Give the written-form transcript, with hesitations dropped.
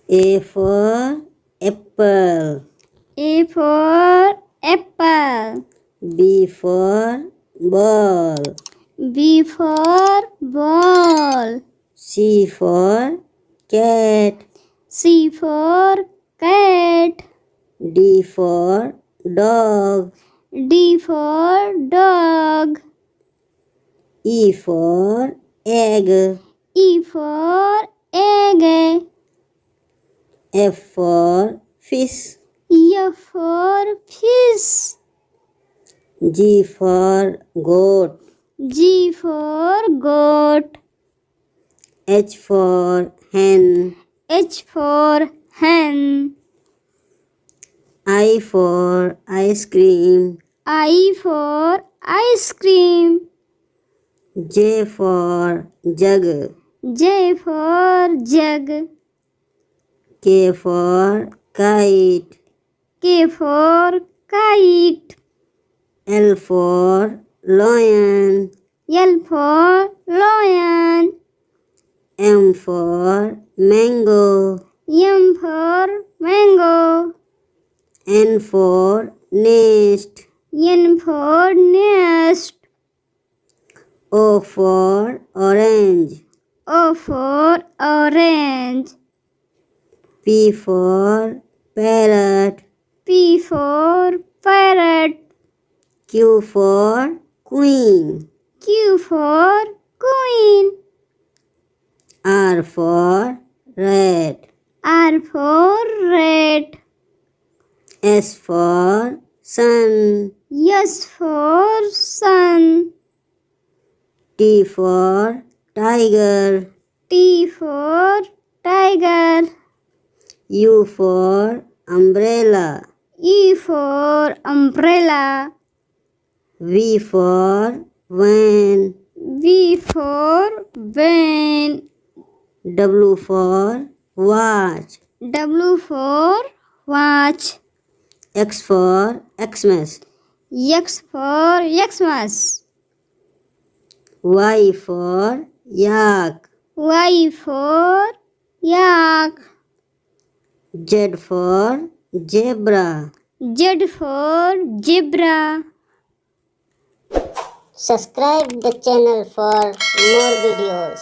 A for apple. A for apple. B for ball. B for ball. C for cat. C for cat. D for dog. D for dog. E for egg. E for egg. F for fish. F for fish. G for goat. G for goat. H for hen. H for hen. I for ice cream. I for ice cream. J for jug. J for jug. K for kite. K for kite. L for lion. L for lion. M for mango. M for mango. N for nest. N for nest. O for orange. O for orange. P for parrot. P for parrot. Q for queen. Q for queen. R for rat. R for rat. S for sun. S for sun. T for tiger. T for tiger. U for umbrella. E for umbrella. V for van. V for van. W for watch. W for watch. X for Xmas. X for Xmas. Y for yak. Y for yak. Z for zebra. Z for zebra. Subscribe the channel for more videos.